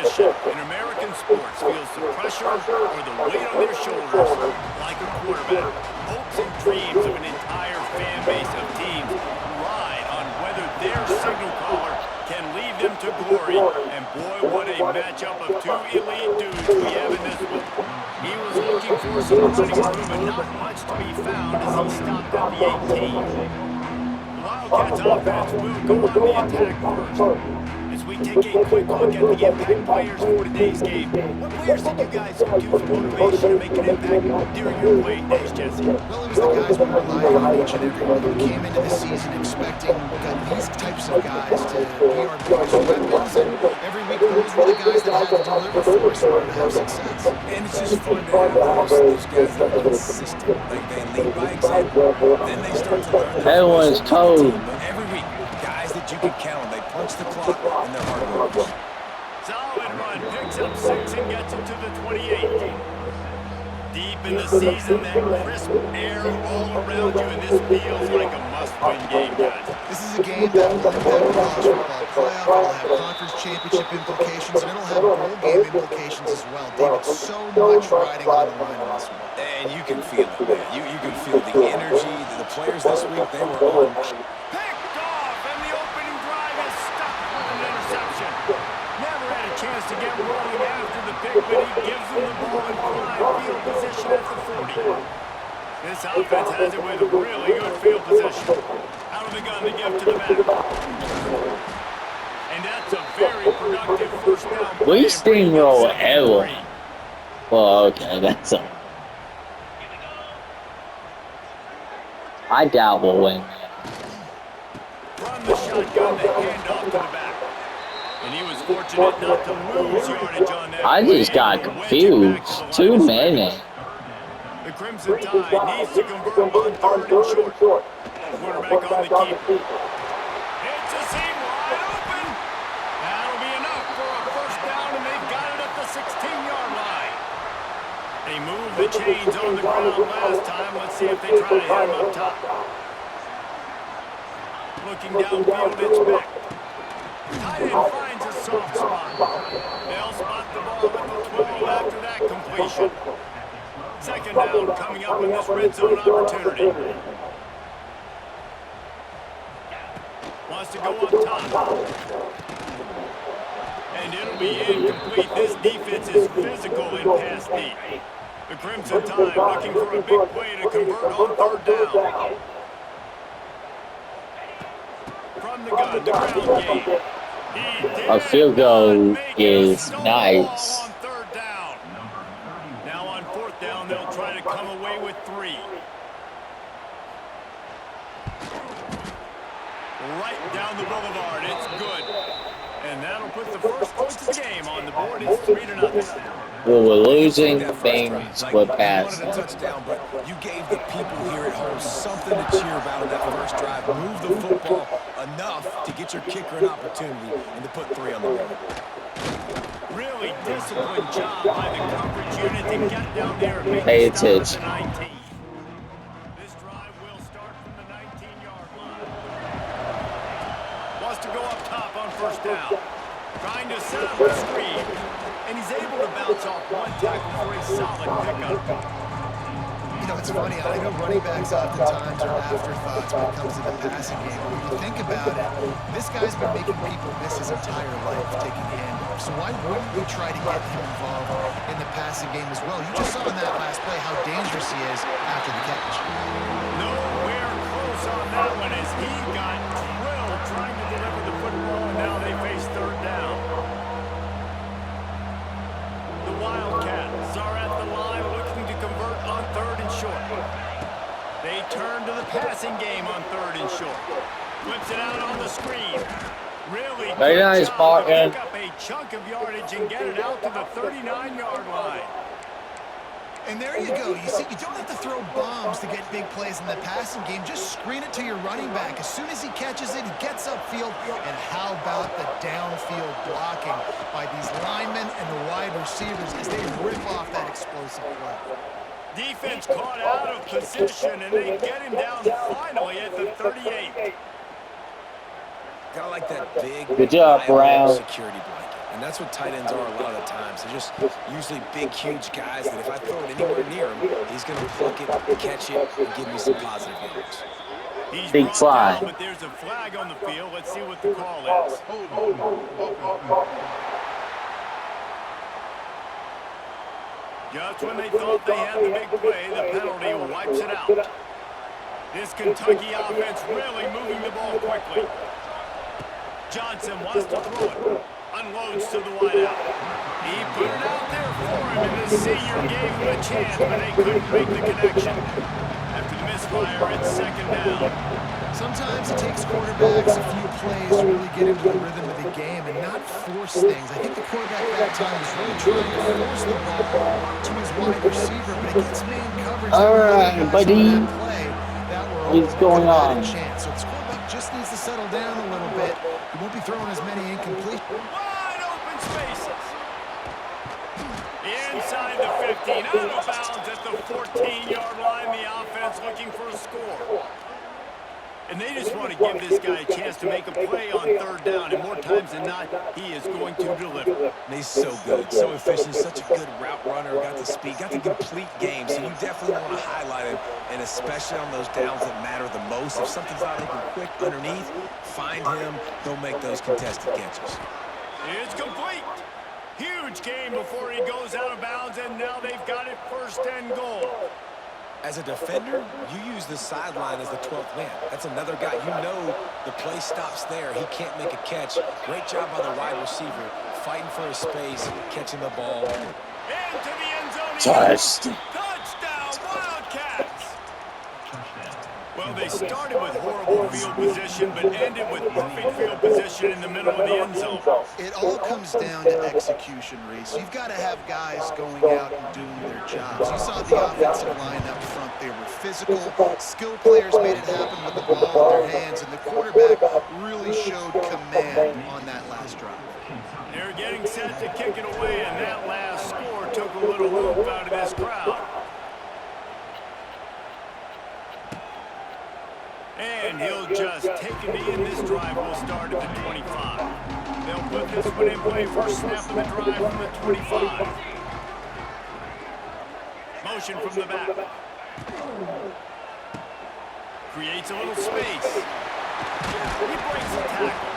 possession in American sports feels the pressure or the weight on their shoulders like a quarterback. Hopes and dreams of an entire fan base of teams ride on whether their signal caller can lead them to glory. And boy, what a matchup of two elite dudes we have in this one. He was looking for some running room, but not much to be found as he stopped at the 18. Wildcats offense will go on the attack first. As we take a quick look at the impact players for today's game, what players did you guys go to for motivation to make an impact during your playing days, Jesse? Well, it was the guys we relied on each and every week. We came into the season expecting these types of guys to be our biggest weapons, and every week those were the guys that had to deliver for us in order to have success. And it's just fun to have those guys that are consistent. Like, they lead by example. Then they start to learn their everyone's cold. But every week, guys that you can count on, they punch the clock and they're hard workers. Solid run, picks up 6 and gets it to the 28. Deep in the season, that crisp air all around you, and this feels like a must-win game, guys. This is a game that will impact the college football playoff. It'll have conference championship implications, and it'll have bowl game implications as well. David, so much riding on the line in this one. And you can feel it, man. You can feel the energy. The players this week, they were on. Picked off, and the opening drive is stuck with an interception. Never had a chance to get rolling after the pick, but he gives them the ball in prime field position at the 40. This offense has it with really good field position. Out of the gun, they give to the back. And that's a very productive first down. We steamroll ever. Well, okay, that's a. I doubt we'll win. From the shotgun, the handoff to the back. And he was fortunate not to lose yardage on that. I just got confused. Too many. The Crimson Tide needs to convert on 3rd and short. Quarterback on the keep. It's a seam wide open. That'll be enough for a first down, and they've got it at the 16-yard line. They moved the chains on the ground last time. Let's see if they try to hit him up top. Looking downfield, it's back. Tight end finds a soft spot. They'll spot the ball at the 12 after that completion. Second down coming up in this red zone opportunity. Wants to go up top. And it'll be incomplete. This defense is physical in pass deep. The Crimson Tide looking for a big play to convert on 3rd down. From the gun, the ground game. A field goal is nice. On 3rd down. Now on 4th down, they'll try to come away with 3. Right down the boulevard, it's good. And that'll put the first points of the game on the board. It's 3-0. Well, we're losing things with passing. passing. You wanted a touchdown, but you gave the people here at home something to cheer about on that first drive. Move the football enough to get your kicker an opportunity and to put 3 on the board. Really disciplined job by the coverage unit to get down there and make Pay it stop at attention. the 19. This drive will start from the 19-yard line. Wants to go up top on 1st down. Trying to set up a screen. And he's able to bounce off one tackle for a solid pickup. You know, it's funny. I know running backs oftentimes are afterthoughts when it comes to the passing game. But when you think about it, this guy's been making people miss his entire life taking handoffs. So why wouldn't we try to get him involved in the passing game as well? You just saw in that last play how dangerous he is after the catch. Nowhere close on that one as he got drilled trying to deliver the football, and now they face 3rd down. The Wildcats are at the line looking to convert on 3rd and short. They turn to the passing game on 3rd and short. Flips it out on the screen. Really Very nice, Parkin. Pick up a chunk of yardage and get it out to the 39-yard line. And there you go. You see, you don't have to throw bombs to get big plays in the passing game. Just screen it to your running back. As soon as he catches it, he gets upfield. And how about the downfield blocking by these linemen and the wide receivers as they rip off that explosive play. Defense caught out of position, and they get him down finally at the 38. Kind of like that big Good job, Brown. security blanket. And that's what tight ends are a lot of the times. They're just usually big, huge guys that if I throw it anywhere near him, he's going to pluck it, catch it, and give me some positive yards. He's Big brought fly. down, but there's a flag on the field. Let's see what the call is. Just when they thought they had the big play, the penalty wipes it out. This Kentucky offense really moving the ball quickly. Johnson wants to throw it. Unloads to the wideout. He put it out there for him, and the senior gave him a chance, but they couldn't make the connection. After the misfire, it's second down. Sometimes it takes quarterbacks a few plays to really get into the rhythm of the game and not force things. I think the quarterback that time was really trying to force the ball to his wide receiver, but against man coverage, All right, buddy. that play, that were What's going on? Chance. So this quarterback just needs to settle down a little bit. He won't be throwing as many incompletions. Wide open spaces. Inside the 15, out of bounds at the 14-yard line. The offense looking for a score. And they just want to give this guy a chance to make a play on third down, and more times than not, he is going to deliver. And he's so good, so efficient, such a good route runner, got the speed, got the complete game, so you definitely want to highlight him, and especially on those downs that matter the most. If something's not open quick underneath, find him, he'll make those contested catches. It's complete. Huge game before he goes out of bounds, and now they've got it first and goal. As a defender, you use the sideline as the 12th man. That's another guy. You know the play stops there. He can't make a catch. Great job by the wide receiver, fighting for his space, catching the ball. Into the end zone. Touched. Touchdown, Wildcats. Well, they started with horrible field position, but ended with perfect field position in the middle of the end zone. It all comes down to execution, Reese. You've got to have guys going out and doing their jobs. You saw the offensive line up front. They were physical. Skill players made it happen with the ball in their hands, and the quarterback really showed command on that last drive. They're getting set to kick it away, and that last score took a little whoop out of this crowd. And he'll just take a knee, and this drive will start at the 25. They'll put this one in play. First snap of the drive from the 25. Motion from the back. Creates a little space. He breaks the tackle.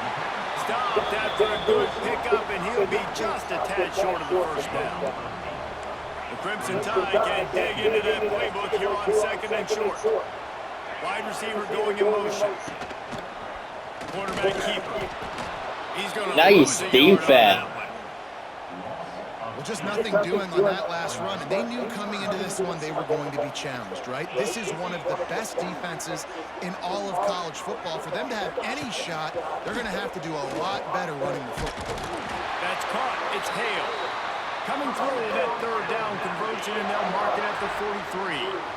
Stopped after a good pickup, and he'll be just a tad short of the first down. The Crimson Tide can dig into that playbook here on second and short. Wide receiver going in motion. Quarterback keeper. He's going to Nice defense. Well, just nothing doing on that last run. And they knew coming into this one they were going to be challenged, right? This is one of the best defenses in all of college football. For them to have any shot, they're going to have to do a lot better running the football. That's caught. It's Hale. Coming through that third down conversion, and they'll mark it at the 43.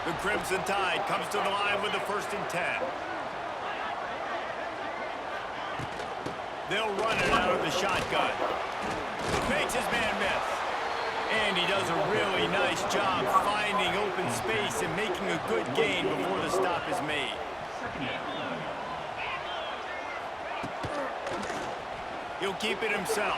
The Crimson Tide comes to the line with the 1st and 10. They'll run it out of the shotgun. Makes his man miss. And he does a really nice job finding open space and making a good gain before the stop is made. He'll keep it himself.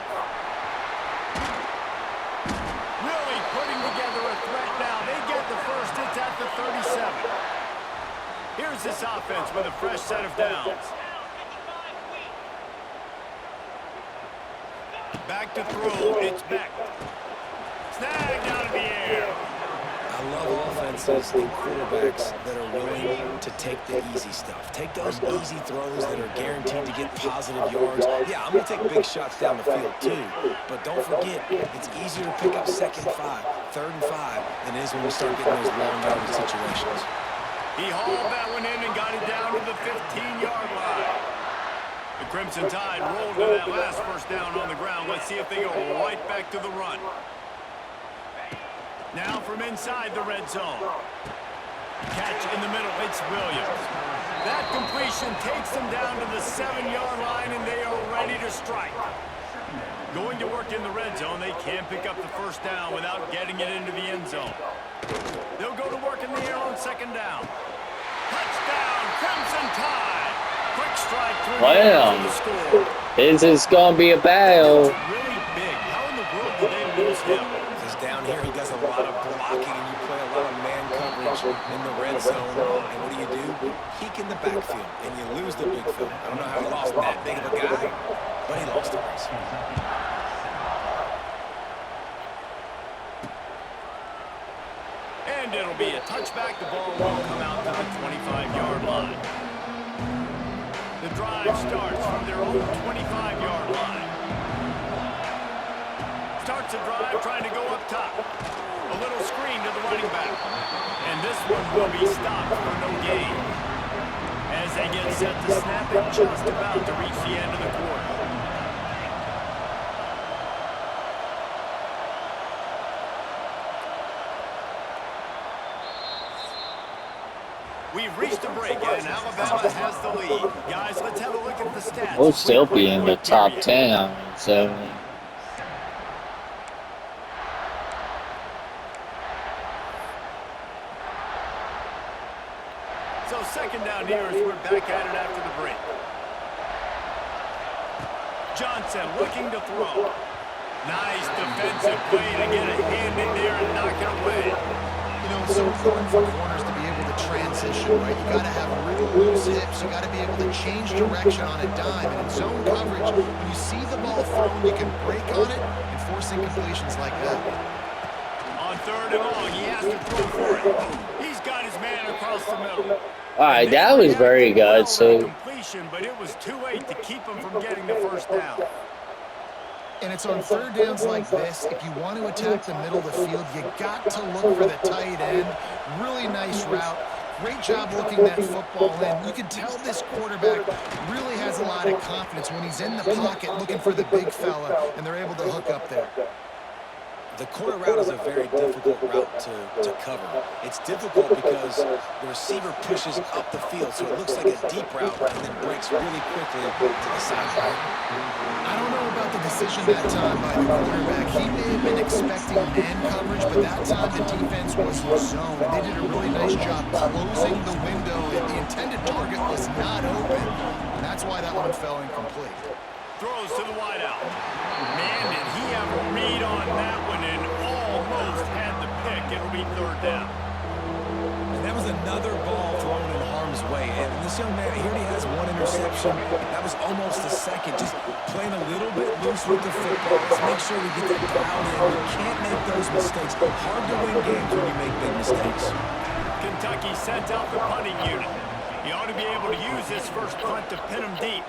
Really putting together a threat now. They get the first. It's at the 37. Here's this offense with a fresh set of downs. Back to throw. It's Beck. Snagged out of the air. I love offenses and quarterbacks that are willing to take the easy stuff. Take those easy throws that are guaranteed to get positive yards. Yeah, I'm going to take big shots down the field too. But don't forget, it's easier to pick up 2nd and 5, 3rd and 5 than it is when you start getting those long yardage situations. He hauled that one in and got it down to the 15-yard line. The Crimson Tide rolled to that last first down on the ground. Let's see if they go right back to the run. Now from inside the red zone. Catch in the middle. It's Williams. That completion takes them down to the 7-yard line, and they are ready to strike. Going to work in the red zone. They can't pick up the first down without getting it into the end zone. They'll go to work in the air on 2nd down. Touchdown, Crimson Tide. Quick strike through the score. This is gonna be a That dude's battle. really big. How in the world did they lose him? Because down here he does a lot of blocking and you play a lot of man coverage in the red zone. And what do? Peek in the backfield and you lose the big fella. I don't know how he lost that big of a guy, but he lost the race. And it'll be a touchback. The ball will come out to the 25-yard line. The drive starts from their own 25-yard line. Starts the drive trying to go up top. A little screen to the running back. And this one will be stopped for no gain. As they get set to snap it, just about to reach the end of the quarter. We've reached a break, and Alabama has the lead. Guys, let's have a look at the stats. We'll still be in the top 10. I mean, so. So second down here as we're back at it after the break. Johnson looking to throw. Nice defensive play to get a hand in there and knock it away. You know, it's so important for corners to be able to transition, right? You got to have real loose hips. You got to be able to change direction on a dime. And in zone coverage, when you see the ball thrown, you can break on it and force incompletions like that. On third and long, he has to throw for it. He's got his man across the middle. All right, that was very good. So. Completion, but it was too late to keep him from getting the first down. And it's on third downs like this, if you want to attack the middle of the field, you got to look for the tight end. Really nice route. Great job looking that football in. You can tell this quarterback really has a lot of confidence when he's in the pocket looking for the big fella, and they're able to hook up there. The corner route is a very difficult route to cover. It's difficult because the receiver pushes up the field, so it looks like a deep route and then breaks really quickly to the sideline. I don't know about the decision that time by the quarterback. He may have been expecting man coverage, but that time the defense was in zone, and they did a really nice job closing the window. The intended target was not open, and that's why that one fell incomplete. Throws to the wideout. Man, did he have a read on that one and almost had the pick. It'll be third down. And that was another ball thrown in harm's way. And this young man, here he has one interception. That was almost a second. Just playing a little bit loose with the football. Let's make sure we get that dialed in. We can't make those mistakes. Hard to win games when you make big mistakes. Kentucky sent out the punting unit. He ought to be able to use this first punt to pin him deep.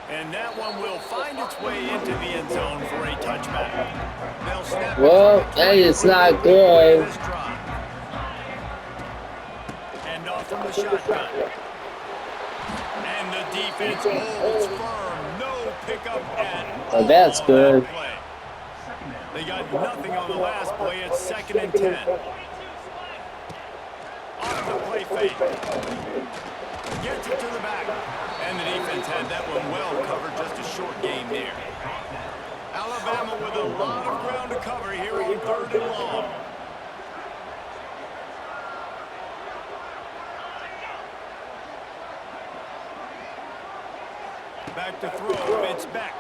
And that one will find its way into the end zone for a touchback. They'll snap. Well, hey, it's not good. And off from the shotgun. And the defense holds firm. No pickup at all. Oh, that's good. That play. They got nothing on the last play. It's 2nd and 10. Off the play fake. Gets it to the back. And the defense had that one well covered. Just a short game there. Alabama with a lot of ground to cover here on third and long. Back to throw. It's back.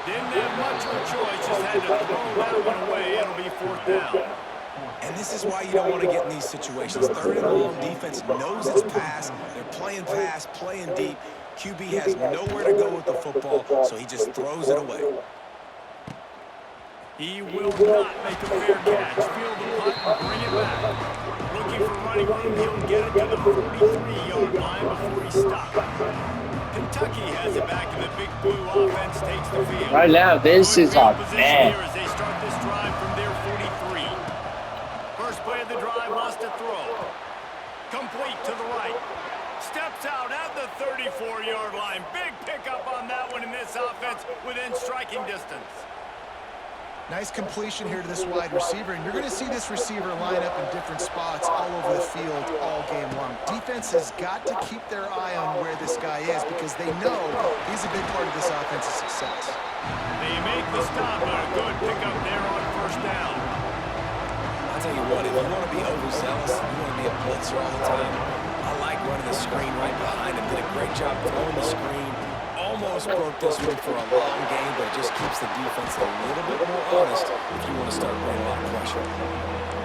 Didn't have much of a choice. Just had to throw that one away. It'll be fourth down. And this is why you don't want to get in these situations. Third and long, defense knows it's pass. They're playing pass, playing deep. QB has nowhere to go with the football, so he just throws it away. He will not make a fair catch. Field the punt and bring it back. Looking for running room. He'll get it to the 43-yard line before he stops. Kentucky has it back, and the Big Blue offense takes the field. Right now, this is our man. man. As they start this drive from their 43. First play of the drive, lost a throw. Complete to the right. Steps out at the 34-yard line. Big pickup on that one in this offense within striking distance. Nice completion here to this wide receiver, and you're going to see this receiver line up in different spots all over the field all game long. Defense has got to keep their eye on where this guy is because they know he's a big part of this offense's success. They make the stop, but a good pickup there on first down. I'll tell you what, if you want to be overzealous, you want to be a blitzer all the time, I like running the screen right behind him. Did a great job throwing the screen. Almost broke this one for a long game, but it just keeps the defense a little bit more honest if you want to start bringing a lot of pressure.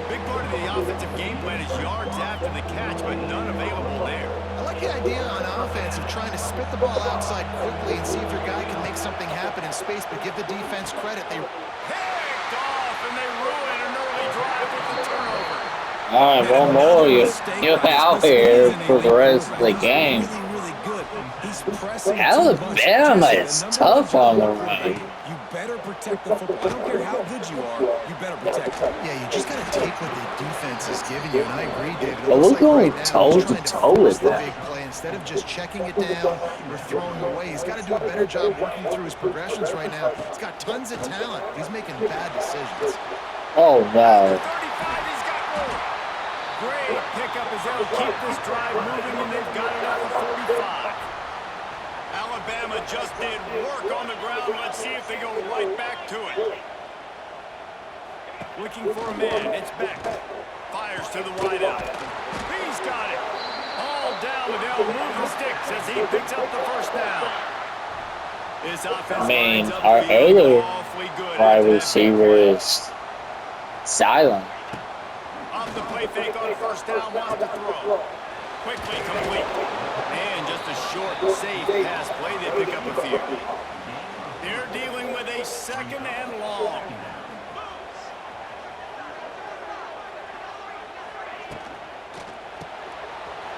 Big part of the offensive game plan is yards after the catch, but none available there. I like the idea on offense of trying to spit the ball outside quickly and see if your guy can make something happen in space, but give the defense credit. They picked off, and they ruin an early drive with the turnover. All right, one more. You're out here for the rest of the game. Alabama is tough on the run. You better protect the football. I don't care how good you are. You better protect it. Yeah, you just got to take what the defense is giving you, and I agree, David. But we're going toe-to-toe with that. Instead of just checking it down or throwing away, he's got to do a better job working through his progressions right now. He's got tons of talent. He's making bad decisions. Oh, no. 35, he's got more. Great pickup as they'll keep this drive moving, and they've got it up to 45. Alabama just did work on the ground. Let's see if they go right back to it. Looking for a man. It's Beck. Fires to the wideout. He's got it. All down, and they'll move the sticks as he picks up the first down. This offense our other wide receiver is silent. Off the play fake on first down, wants to throw. Quickly complete. And just a short, safe pass play. They pick up a few. They're dealing with a second and long.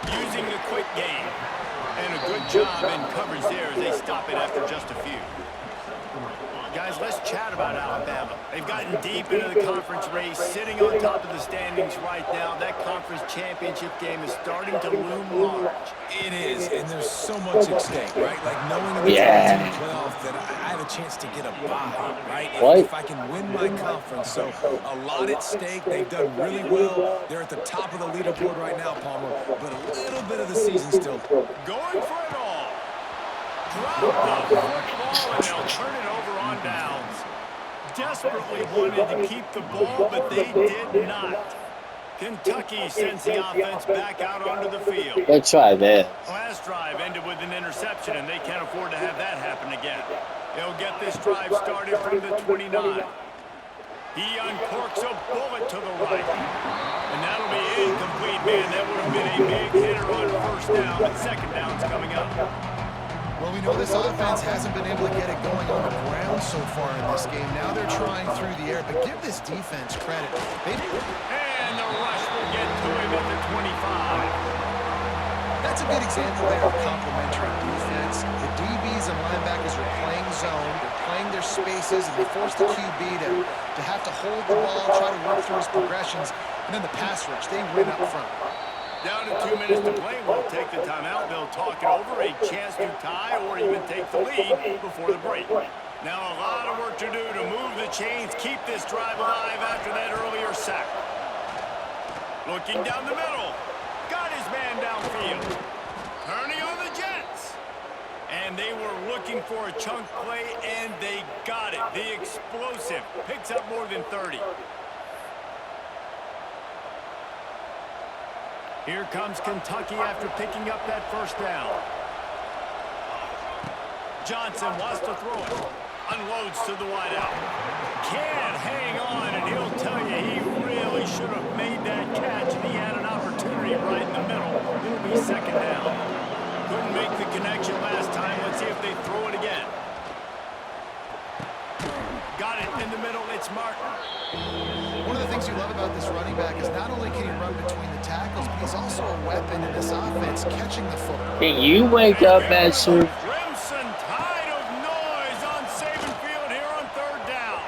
Using the quick game. And a good job in coverage there as they stop it after just a few. Guys, let's chat about Alabama. They've gotten deep into the conference race, sitting on top of the standings right now. That conference championship game is starting to loom large. It is, and there's so much at stake, right? Like knowing in the playoff that I have a chance to get a bye, right? If I can win my conference. So a lot at stake. They've done really well. They're at the top of the leaderboard right now, Palmer, but a little bit of the season still. Going for it all. Drop the football, and they'll turn it over on downs. Desperately wanted to keep the ball, but they did not. Kentucky sends the offense back out onto the field. Let's try this. Last drive ended with an interception, and they can't afford to have that happen again. They'll get this drive started from the 29. He uncorks a bullet to the right. And that'll be incomplete, man. That would have been a big hitter on first down, but second down's coming up. Well, we know this offense hasn't been able to get it going on the ground so far in this game. Now they're trying through the air, but give this defense credit. And the rush will get to him at the 25. That's a good example there of complementary defense. The DBs and linebackers are playing zone, they're playing their spaces, and they force the QB to have to hold the ball, try to work through his progressions, and then the pass rush, they win up front. Down to 2 minutes to play. We'll take the timeout. They'll talk it over, a chance to tie or even take the lead before the break. Now a lot of work to do to move the chains, keep this drive alive after that earlier sack. Looking down the middle. Got his man downfield. Turning on the Jets. And they were looking for a chunk play, and they got it. The explosive picks up more than 30. Here comes Kentucky after picking up that first down. Johnson wants to throw it. Unloads to the wideout. Can't hang on, and he'll tell you he really should have made that catch, and he had an opportunity right in the middle. It'll be second down. Couldn't make the connection last time. Let's see if they throw it again. Got it in the middle. It's Martin. One of the things you love about this running back is not only can he run between the tackles, but he's also a weapon in this offense, catching the football. Can you wake up, Master? Crimson tide of noise on Saban Field here on third down.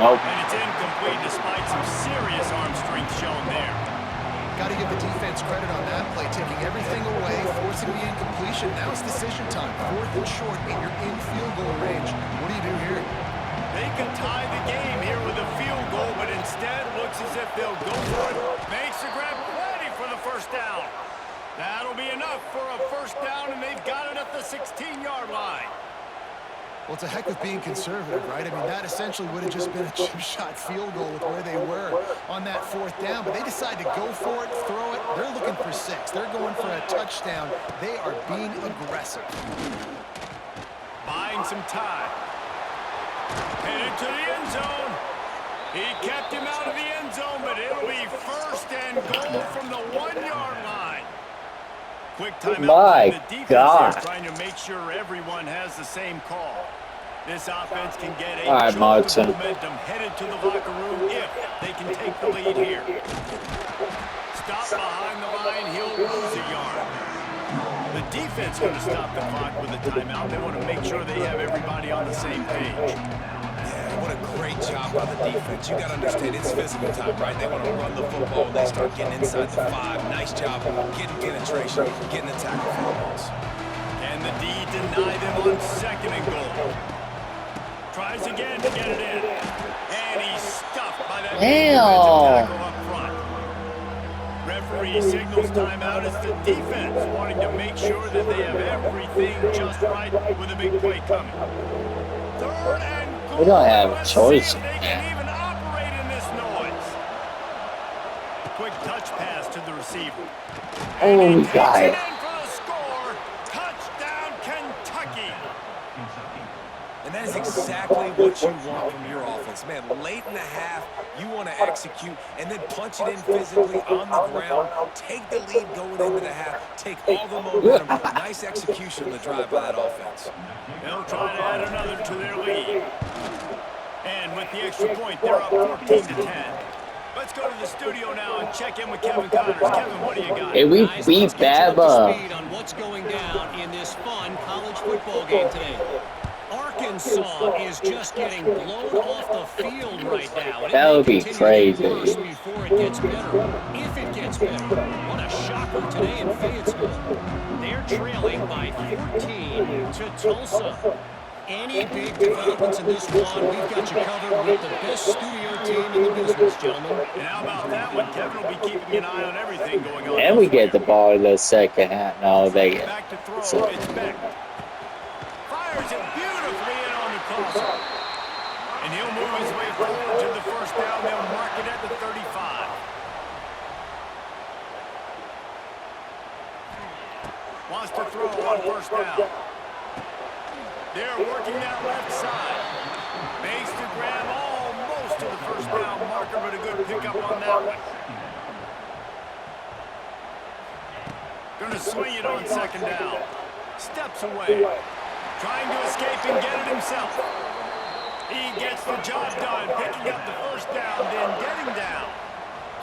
Nope. And it's incomplete despite some serious arm strength shown there. Got to give the defense credit on that play, taking everything away, forcing the incompletion. Now it's decision time. Fourth and short, and you're in field goal range. What do you do here? They could tie the game here with a field goal, but instead looks as if they'll go for it. Makes the grab ready for the first down. That'll be enough for a first down, and they've got it at the 16-yard line. Well, it's a heck of being conservative, right? I mean, that essentially would have just been a chip shot field goal with where they were on that 4th down, but they decide to go for it, throw it. They're looking for 6. They're going for a touchdown. They are being aggressive. Buying some time. Headed to the end zone. He kept him out of the end zone, but it'll be 1st and goal from the 1-yard line. Quick timeout by the defense is trying to make sure everyone has the same call. This offense can get a jolt of momentum headed to the locker room if they can take the lead here. Stop behind the line, he'll lose a yard. The defense going to stop the clock with a timeout. They want to make sure they have everybody on the same page. Yeah, what a great job by the defense. You got to understand, it's physical time, right? They want to run the football when they start getting inside the 5. Nice job getting penetration, getting the tackle for the loss. And the D deny them on 2nd and goal. Tries again to get it in. And he's stuffed by that tackle up front. Referee signals timeout as the defense wanting to make sure that they have everything just right with a big play coming. 3rd and goal. We don't have a choice. They can even operate in this noise. Quick touch pass to the receiver. Oh, we got it. And that is exactly what you want from your offense. Man, late in the half, you want to execute and then punch it in physically on the ground. Take the lead going into the half. Take all the momentum. Nice execution on the drive by that offense. They'll try to add another to their lead. And with the extra point, they're up 14-10. Let's go to the studio now and check in with Kevin Connors. Kevin, what do you got? Hey, we beat Bama. On what's going down in this fun college football game today. Arkansas is just getting blown off the field right now. That would be crazy. Before it gets better, if it gets better. What a shocker today in Fayetteville. They're trailing by 14 to Tulsa. Any big developments in this one, we've got you covered with the best studio team in the business, gentlemen. And how about that one? Kevin will be keeping an eye on everything going on. And we get the ball in the 2nd half. No, they get back to throw. It's Beck. Fires it beautifully in on the crosser. And he'll move his way forward to the 1st down. They'll mark it at the 35. Wants to throw on 1st down. They're working that left side. Makes the grab almost to the 1st down marker, but a good pickup on that one. Going to swing it on 2nd down. Steps away. Trying to escape and get it himself. He gets the job done, picking up the 1st down, then getting down.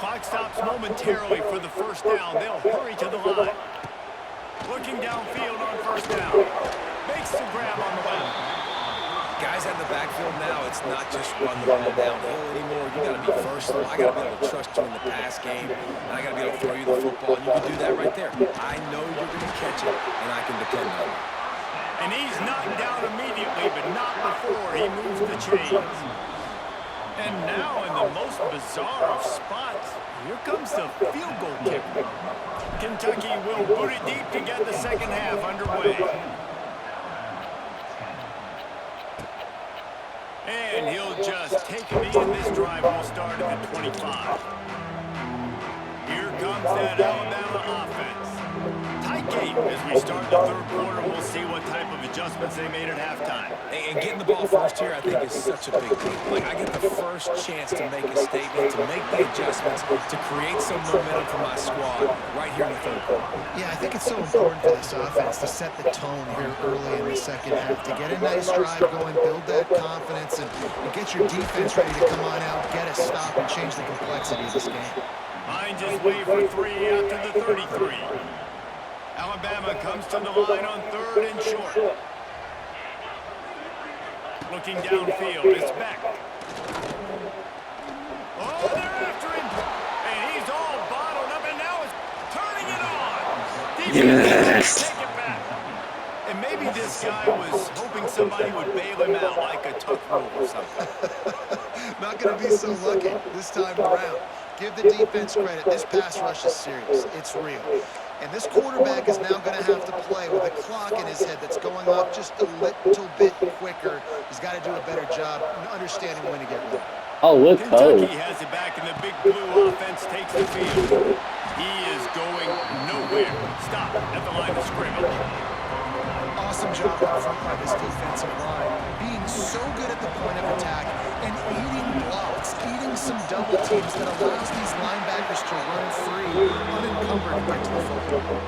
Clock stops momentarily for the 1st down. They'll hurry to the line. Looking downfield on 1st down. Makes the grab on the left. Guys out in the backfield now, it's not just run the ball downhill anymore. You got to be versatile. I got to be able to trust you in the pass game, and I got to be able to throw you the football, and you can do that right there. I know you're going to catch it, and I can depend on it. And he's knocked down immediately, but not before he moves the chains. And now in the most bizarre of spots, here comes the field goal kicker. Kentucky will boot it deep to get the 2nd half underway. And he'll just take a knee, and this drive will start at the 25. Here comes that Alabama offense. Tight game as we start the 3rd quarter. We'll see what type of adjustments they made at halftime. And getting the ball first here, I think, is such a big deal. Like, I get the first chance to make a statement, to make the adjustments, to create some momentum for my squad right here in the 3rd quarter. Yeah, I think it's so important for this offense to set the tone here early in the 2nd half, to get a nice drive going, build that confidence, and get your defense ready to come on out, get a stop, and change the complexity of this game. Finds his way for 3 out to the 33. Alabama comes to the line on 3rd and short. Looking downfield, it's Beck. Oh, they're after him. And he's all bottled up, and now it's turning it on. Yes. Take it back. And maybe this guy was hoping somebody would bail him out like a tuck rule or something. Not going to be so lucky this time around. Give the defense credit. This pass rush is serious. It's real. And this quarterback is now going to have to play with a clock in his head that's going up just a little bit quicker. He's got to do a better job understanding when to get rid of it. Oh, we're Kentucky cold. has it back, and the big blue offense takes the field. He is going nowhere. Stop at the line of scrimmage. Awesome job up front by this defensive line. Being so good at the point of attack and eating blocks, eating some double teams that allows these linebackers to run free, unencumbered and get to the football.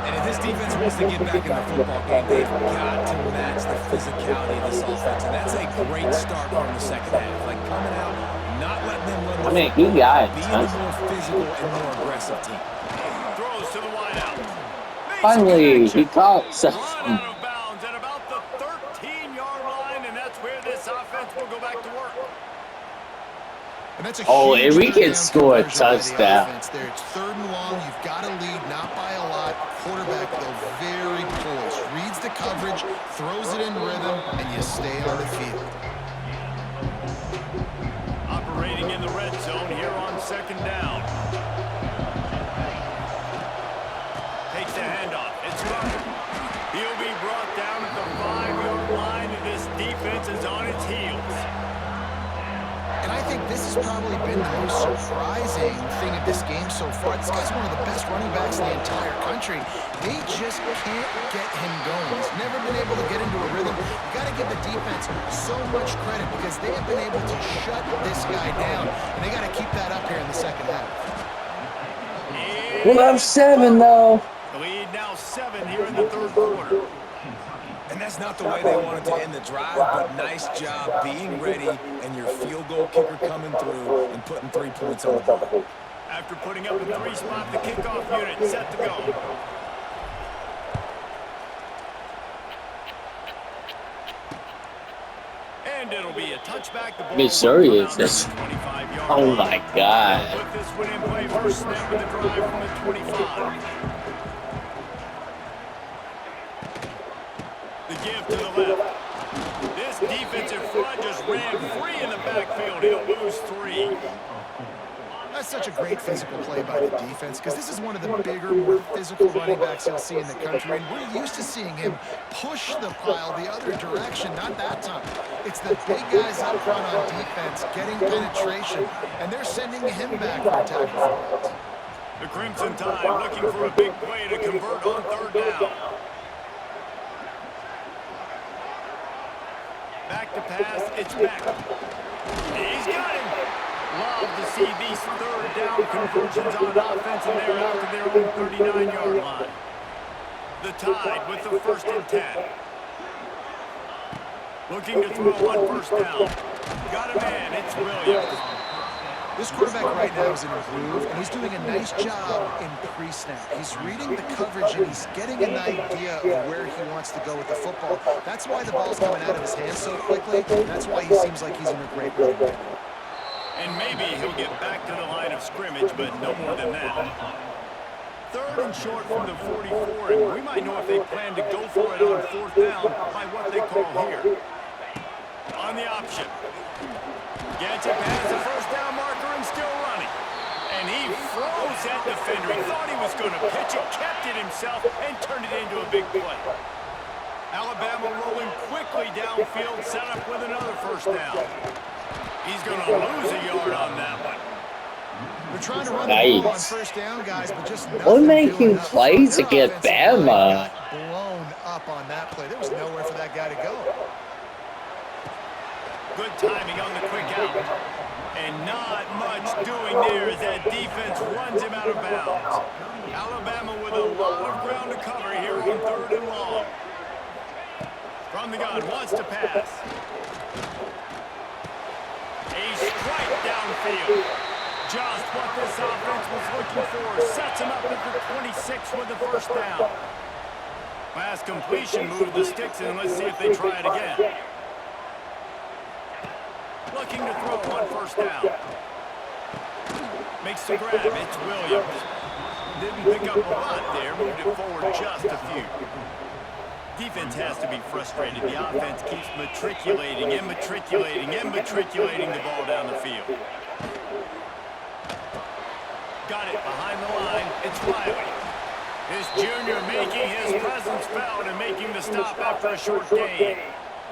And if this defense wants to get back in the football game, they've got to match the physicality of this offense. And that's a great start here in the second half. Like coming out, not letting them run the I mean, he football, got being it. the more physical and more aggressive team. Throws to the wideout. Finally, he caught Run something. out of bounds at about the 13-yard line, and that's where this offense will go back to work. And that's a Oh, huge and we third can down score a conversion by the touchdown. offense there. It's 3rd and long. You've got to lead, not by a lot. Quarterback, though, very poised. Reads the coverage, throws it in rhythm, and you stay on the field. Operating in the red zone here on 2nd down. Takes the handoff. It's Rucker. He'll be brought down at the 5-yard line, and this defense is on its heels. And I think this has probably been the most surprising thing of this game so far. This guy's one of the best running backs in the entire country. They just can't get him going. He's never been able to get into a rhythm. You got to give the defense so much credit because they have been able to shut this guy down, and they got to keep that up here in the second half. We'll have 7 though. The lead now 7 here in the 3rd quarter. And that's not the way they wanted to end the drive, but nice job being ready and your field goal kicker coming through and putting 3 points on the board. After putting up a 3-spot, the kickoff unit set to go. And it'll be a touchback. The ball Missouri will is come out this. on the 25-yard Oh line. my God. They'll put this one in play. First snap of the drive from the 25. The give to the left. This defensive front just ran free in the backfield. He'll lose 3. That's such a great physical play by the defense because this is one of the bigger, more physical running backs you'll see in the country, and we're used to seeing him push the pile the other direction, not that time. It's the big guys up front on defense getting penetration, and they're sending him back for a tackle. The Crimson Tide looking for a big play to convert on 3rd down. Back to pass, it's back. He's got him. Love to see these 3rd down conversions on offense, and they're out to their own 39-yard line. The Tide with the 1st and 10. Looking to throw on 1st down. Got a man, it's Williams. This quarterback right now is in a groove, and he's doing a nice job in pre-snap. He's reading the coverage, and he's getting an idea of where he wants to go with the football. That's why the ball's coming out of his hands so quickly. That's why he seems like he's in a great rhythm right now. And maybe he'll get back to the line of scrimmage, but no more than that. 3rd and short from the 44, and we might know if they plan to go for it on 4th down by what they call here. On the option. Gets it past the 1st down marker and still running. And he froze that defender. He thought he was going to pitch it, kept it himself, and turned it into a big play. Alabama rolling quickly downfield, set up with another 1st down. He's going to lose a yard on that one. They're trying to run the ball on 1st down, guys, but just nothing. We're making doing plays Their against offensive line Bama. got blown up on that play. There was nowhere for that guy to go. Good timing on the quick out. And not much doing there as that defense runs him out of bounds. Alabama with a lot of ground to cover here on 3rd and long. From the gun, wants to pass. A strike downfield. Just what this offense was looking for. Sets him up at the 26 with the 1st down. Pass completion, move the sticks in. Let's see if they try it again. Looking to throw on 1st down. Makes the grab. It's Williams. Didn't pick up a lot there. Moved it forward just a few. Defense has to be frustrated. The offense keeps matriculating and matriculating and matriculating the ball down the field. Got it behind the line. It's Riley. This junior making his presence felt and making the stop after a short gain.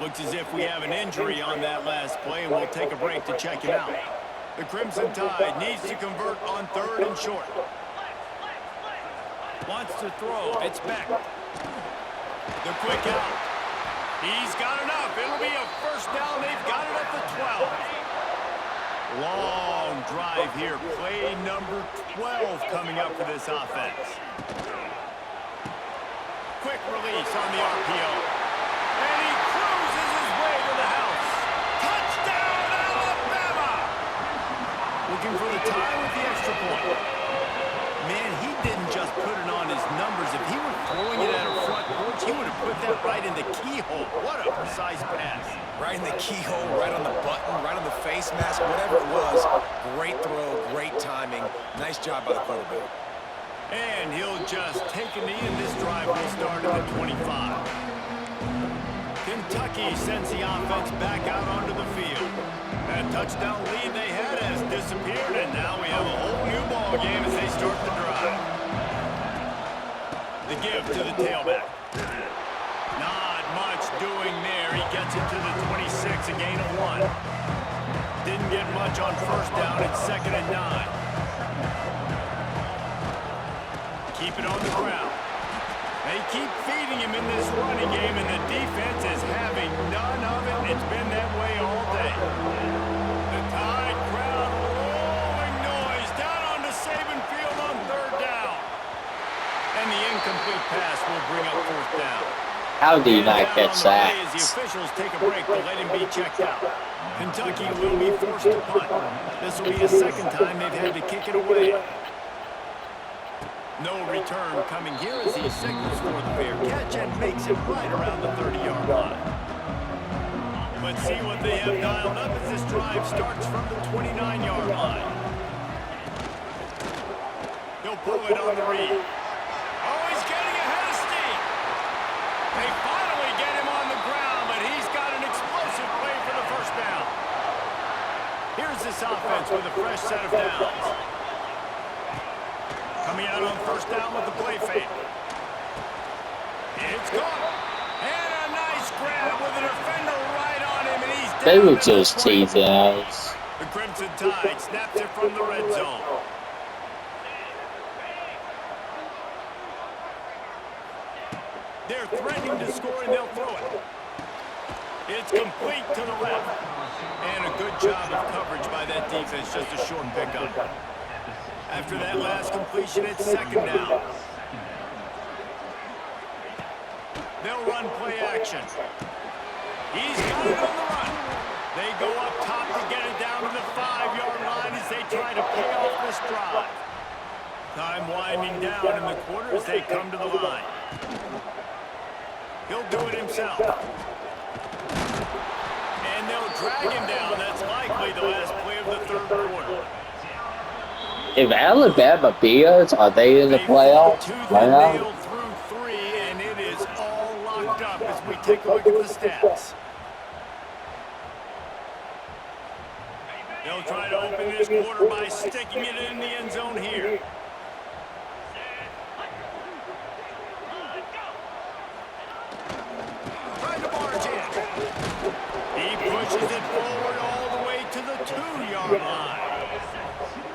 Looks as if we have an injury on that last play, and we'll take a break to check him out. The Crimson Tide needs to convert on 3rd and short. Wants to throw. It's back. The quick out. He's got enough. It'll be a first down. They've got it at the 12. Long drive here. Play number 12 coming up for this offense. Quick release on the RPO. And he cruises his way to the house. Touchdown, Alabama! Looking for the tie with the extra point. Man, he didn't just put it on his numbers. If he were throwing it at a front porch, he would have put that right in the keyhole. What a precise pass. Right in the keyhole, right on the button, right on the face mask, whatever it was. Great throw, great timing. Nice job by the quarterback. And he'll just take a knee, and this drive will start at the 25. Kentucky sends the offense back out onto the field. That touchdown lead they had has disappeared, and now we have a whole new ball game as they start the drive. The give to the tailback. Not much doing there. He gets it to the 26, a gain of 1. Didn't get much on first down. It's 2nd and 9. Keep it on the ground. They keep feeding him in this running game, and the defense is having none of it. It's been that way all day. The Tide crowd rolling noise down onto Saban Field on 3rd down. And the incomplete pass will bring up 4th down. How do you not get As sacked? the officials take a break to let him be checked out. Kentucky will be forced to punt. This will be the 2nd time they've had to kick it away. No return coming here as he signals for the fair catch and makes it right around the 30-yard line. Let's see what they have dialed up as this drive starts from the 29-yard line. He'll pull it on the read. Oh, he's getting ahead of steam. They finally get him on the ground, but he's got an explosive play for the first down. Here's this offense with a fresh set of downs. Coming out on 1st down with the play fake. It's gone. And a nice grab with a defender right on him, and he's down. They were just teasing us. The Crimson Tide snaps it from the red zone. They're threatening to score, and they'll throw it. It's complete to the left. And a good job of coverage by that defense, just a short pickup. After that last completion, it's 2nd down. They'll run play action. He's got it on the run. They go up top to get it down to the 5-yard line as they try to pay off this drive. Time winding down in the quarter as they come to the line. He'll do it himself. And they'll drag him down. That's likely the last play of the 3rd quarter. If Alabama beats, are they in the playoffs right now? Through 3, and it is all locked up as we take a look at the stats. They'll try to open this quarter by sticking it in the end zone here. Trying to barge in. He pushes it forward all the way to the 2-yard line.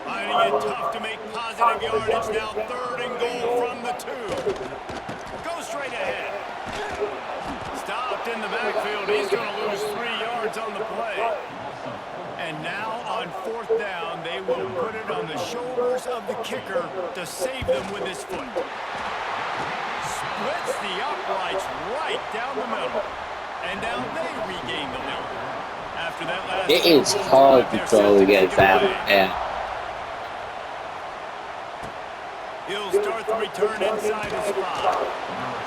Finding it tough to make positive yardage. Now 3rd and goal from the 2. Go straight ahead. Stopped in the backfield. He's going to lose 3 yards on the play. And now on 4th down, they will put it on the shoulders of the kicker to save them with his foot. Splits the uprights right down the middle. And now they regain the lead. After that last It is hard to throw against Alabama. He'll start the return inside his spot.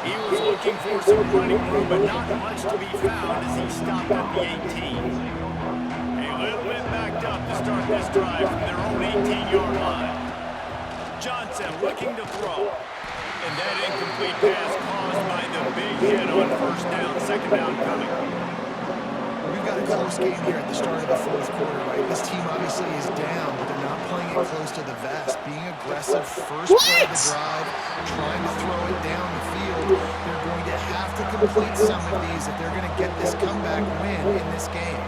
He was looking for some running room, but not much to be found as he stopped at the 18. A little bit backed up to start this drive from their own 18-yard line. Johnson looking to throw. And that incomplete pass caused by the big hit on 1st down, 2nd down coming. We've got a close game here at the start of the 4th quarter, right? This team obviously is down, but they're not playing stay close to the vest, being aggressive first play of the drive, trying to throw it down the field. They're going to have to complete some of these if they're going to get this comeback win in this game.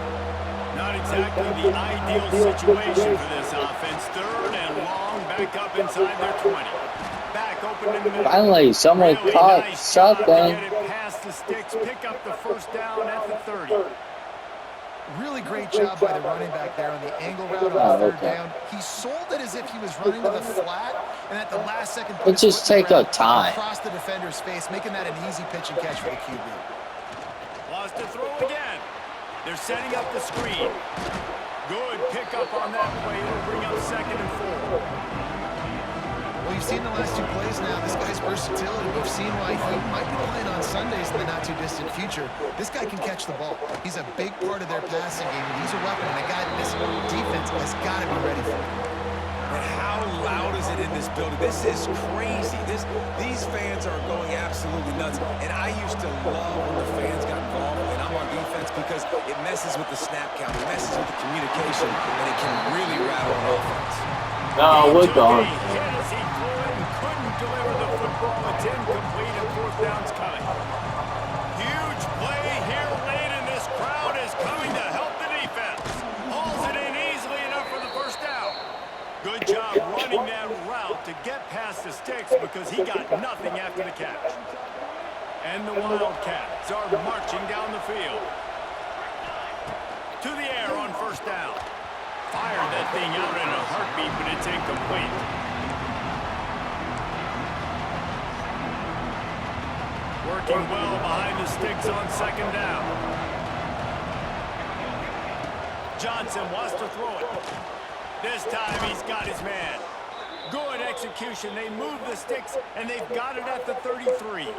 Not exactly the ideal situation for this offense. 3rd and long, back up inside their 20. Back open in the middle. Finally, someone Really caught nice something. job to get it past the sticks, pick up the first down at the 30. Really great job by the running back there on the angle route on the 3rd down. He sold it as if he was running to the flat, and at the last second, It just take a time. Across the defender's face, making that an easy pitch and catch for the QB. Wants to throw again. They're setting up the screen. Good pickup on that play. It'll bring up 2nd and 4. Well, you've seen the last 2 plays now. This guy's versatility. You've seen why he might be playing on Sundays in the not-too-distant future. This guy can catch the ball. He's a big part of their passing game. He's a weapon, and a guy that this defense has got to be ready for. And how loud is it in this building? This is crazy. These fans are going absolutely nuts. And I used to love when the fans got involved, and I'm on defense because it messes with the snap count, it messes with the communication, and it can really rattle an offense. No, we're gone. He hit as he threw it and couldn't deliver the football. It's incomplete and 4th down's coming. Huge play here late, and this crowd is coming to help the defense. Hauls it in easily enough for the first down. Good job running that route to get past the sticks because he got nothing after the catch. And the Wildcats are marching down the field. To the air on 1st down. Fired that thing out in a heartbeat, but it's incomplete. Working well behind the sticks on 2nd down. Johnson wants to throw it. This time he's got his man. Good execution. They move the sticks, and they've got it at the 33.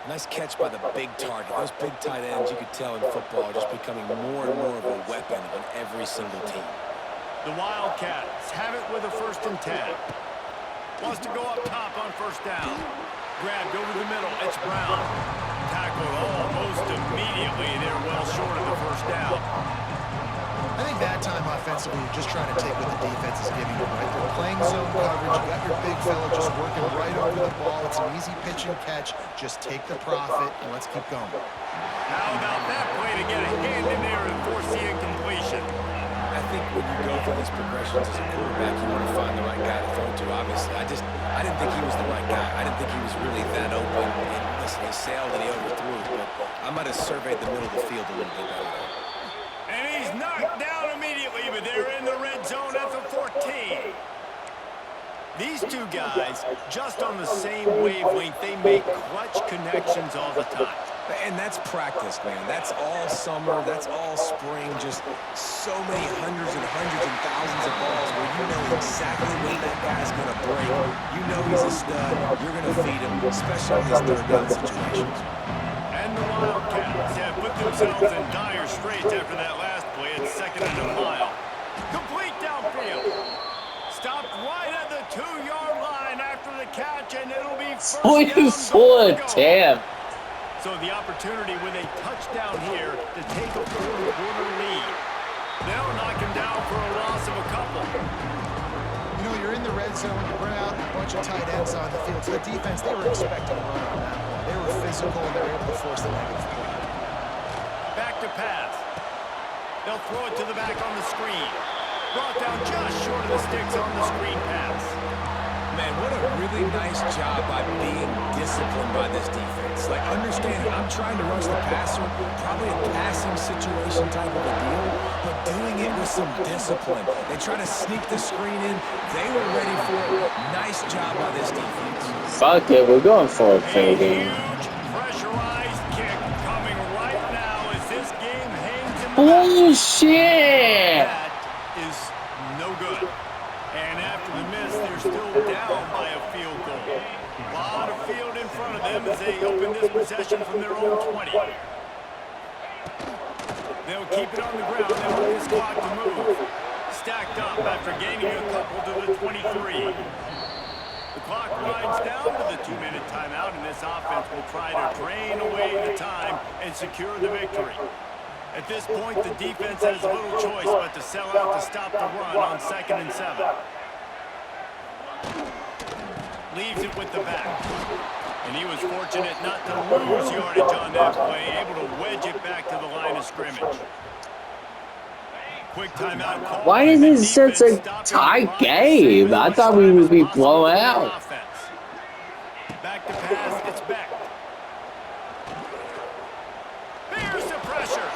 Nice catch by the big target. Those big tight ends, you could tell in football, are just becoming more and more of a weapon on every single team. The Wildcats have it with a 1st and 10. Wants to go up top on 1st down. Grabbed over the middle. It's Brown. Tackled almost immediately. They're well short of the 1st down. I think that time offensively, you're just trying to take what the defense is giving you, right? They're playing zone coverage. You got your big fella just working right over the ball. It's an easy pitch and catch. Just take the profit, and let's keep going. How about that play to get a hand in there and force the incompletion? I think when you go through these progressions as a quarterback, you want to find the right guy to throw to, obviously. I didn't think he was the right guy. I didn't think he was really that open. And listen, he sailed and he overthrew it, but I might have surveyed the middle of the field a little bit better. And he's knocked down immediately, but they're in the red zone at the 14. These two guys, just on the same wavelength, they make clutch connections all the time. And that's practice, man. That's all summer. That's all spring. Just so many hundreds and thousands of balls where you know exactly when that guy's going to break. You know he's a stud. You're going to feed him, especially in these 3rd down situations. And the Wildcats have put themselves in dire straits after that last play. It's 2nd and a mile. Complete downfield. Stopped right at the 2-yard line after the catch, and it'll be 1st down. Damn. So the opportunity with a touchdown here to take a 4th-quarter lead. They'll knock him down for a loss of a couple. You know, you're in the red zone. You bring out a bunch of tight ends on the field. So the defense, they were expecting a run on that one. They were physical, and they were able to force the negative play. Back to pass. They'll throw it to the back on the screen. Brought down just short of the sticks on the screen pass. Man, what a really nice job by being disciplined by this defense. Like, understanding I'm trying to rush the passer, probably a passing situation type of a deal, but doing it with some discipline. They try to sneak the screen in. They were ready for it. Nice job by this defense. Fuck it, we're going for a A fading. huge pressurized kick coming right now as this game hangs in the Bullshit! That is no good. And after the miss, they're still down by a field goal. A lot of field in front of them as they open this possession from their own 20. They'll keep it on the ground. They want this clock to move. Stacked up after gaining a couple to the 23. The clock winds down to the 2-minute timeout, and this offense will try to drain away the time and secure the victory. At this point, the defense has little choice but to sell out to stop the run on 2nd and 7. Leaves it with the back. And he was fortunate not to lose yardage on that play, able to wedge it back to the line of scrimmage. Quick timeout call. Why is this such a tight game? I thought we would be blown out. Back to pass, it's back. There's the pressure.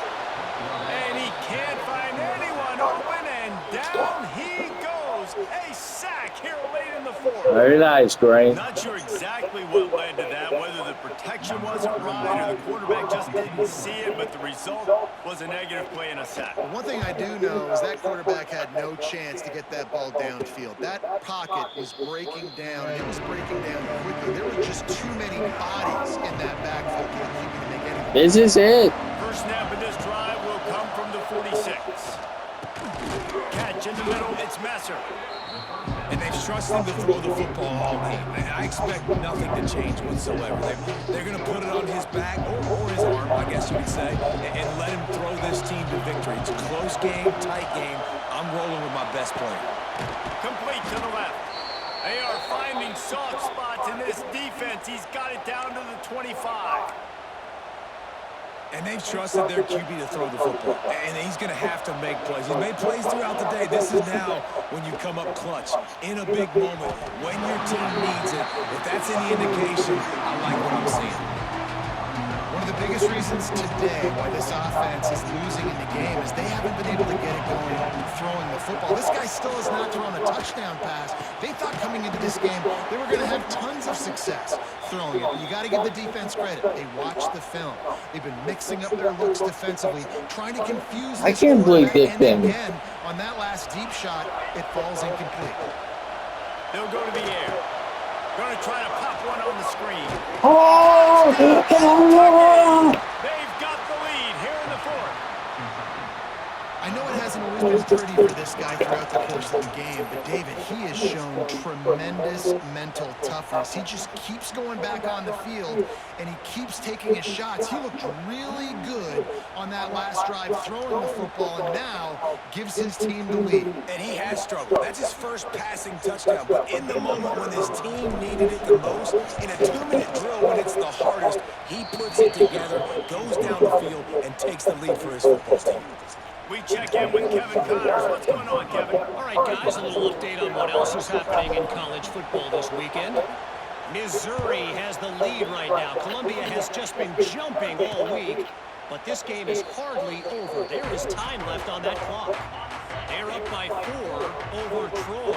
And he can't find anyone open, and down he goes. A sack here late in the 4th. Very nice, Green. Not sure exactly what led to that, whether the protection wasn't right or the quarterback just didn't see it, but the result was a negative play and a sack. Well, one thing I do know is that quarterback had no chance to get that ball downfield. That pocket was breaking down, and it was breaking down quickly. There were just too many bodies in that backfield to keep him to make anything. This is it. First snap of this drive will come from the 46. Catch in the middle, it's Messer. And they've trusted him to throw the football all game. And I expect nothing to change whatsoever. They're going to put it on his back or his arm, I guess you could say, and let him throw this team to victory. It's a close game, tight game. I'm rolling with my best player. Complete to the left. They are finding soft spots in this defense. He's got it down to the 25. And they've trusted their QB to throw the football. And he's going to have to make plays. He's made plays throughout the day. This is now when you come up clutch in a big moment when your team needs it. If that's any indication, I like what I'm seeing. One of the biggest reasons today why this offense is losing in the game is they haven't been able to get it going throwing the football. This guy still has not thrown a touchdown pass. They thought coming into this game they were going to have tons of success throwing it. But you got to give the defense credit. They watched the film. They've been mixing up their looks defensively, trying to confuse I can't believe this thing. Again, on that last deep shot, it falls incomplete. They'll go to the air. Going to try to pop one on the screen. Oh! They've got the lead here in the 4th. I know it hasn't always been pretty for this guy throughout the course of the game, but David, he has shown tremendous mental toughness. He just keeps going back on the field, and he keeps taking his shots. He looked really good on that last drive throwing the football, and now gives his team the lead. And he has struggled. That's his first passing touchdown. But in the moment when his team needed it the most, in a 2-minute drill when it's the hardest, he puts it together, goes down the field, and takes the lead for his football team. We check in with Kevin Connors. What's going on, Kevin? All right, guys, a little update on what else is happening in college football this weekend. Missouri has the lead right now. Columbia has just been jumping all week, but this game is hardly over. There is time left on that clock. They're up by 4 over Troy.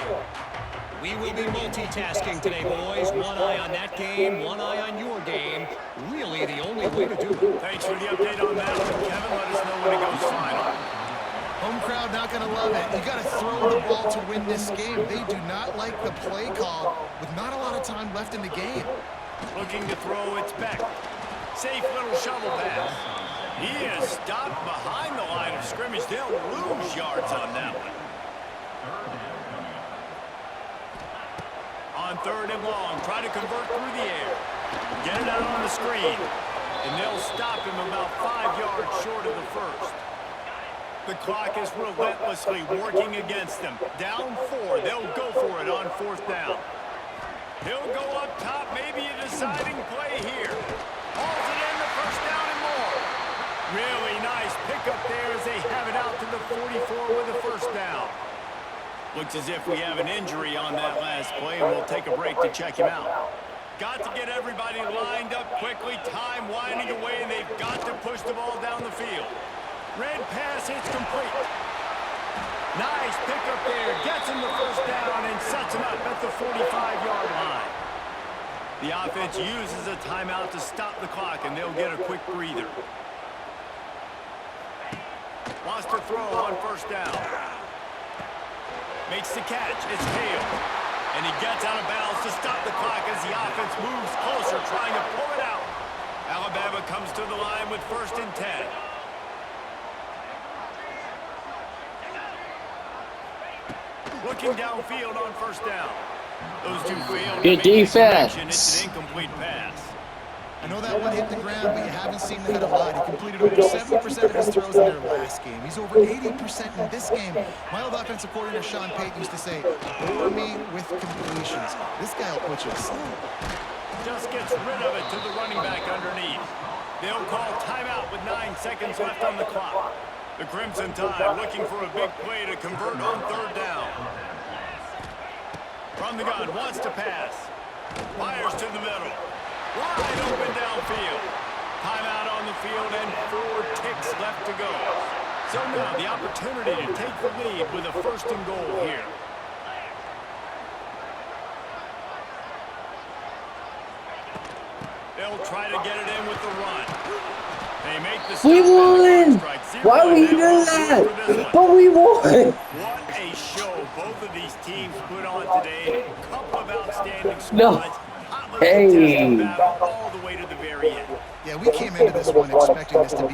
We will be multitasking today, boys. One eye on that game, one eye on your game. Really the only way to do it. Thanks for the update on that one, Kevin. Let us know when it goes final. Home crowd not going to love it. You got to throw the ball to win this game. They do not like the play call with not a lot of time left in the game. Looking to throw, it's back. Safe little shovel pass. He is stopped behind the line of scrimmage. They'll lose yards on that one. On 3rd and long, try to convert through the air. Get it out on the screen. And they'll stop him about 5 yards short of the 1st. The clock is relentlessly working against them. Down 4. They'll go for it on 4th down. He'll go up top. Maybe a deciding play here. Hauls it in the 1st down and more. Really nice pickup there as they have it out to the 44 with the 1st down. Looks as if we have an injury on that last play, and we'll take a break to check him out. Got to get everybody lined up quickly. Time winding away, and they've got to push the ball down the field. Red pass hits complete. Nice pickup there. Gets him the 1st down and sets him up at the 45-yard line. The offense uses a timeout to stop the clock, and they'll get a quick breather. Wants to throw on 1st down. Makes the catch. It's Hale. And he gets out of bounds to stop the clock as the offense moves closer, trying to pull it out. Alabama comes to the line with 1st and 10. Looking downfield on 1st down. Those two failed. Good defense. It's an incomplete pass. I know that one hit the ground, but you haven't seen that a lot. He completed over 70% of his throws in their last game. He's over 80% in this game. My old offensive coordinator, Sean Payton, used to say, bore me with completions. This guy will put you to sleep. Just gets rid of it to the running back underneath. They'll call timeout with 9 seconds left on the clock. The Crimson Tide looking for a big play to convert on third down. From the gun, wants to pass. Fires to the middle. Wide open downfield. Timeout on the field and 4 ticks left to go. So now the opportunity to take the lead with a 1st and goal here. They'll try to get it in with the run. They make the stop. We won! Why would you do that? But we won! What a show both of these teams put on today. A couple of outstanding squads. No. Hey. All the way to the very end. Yeah, we came into this one expecting this to be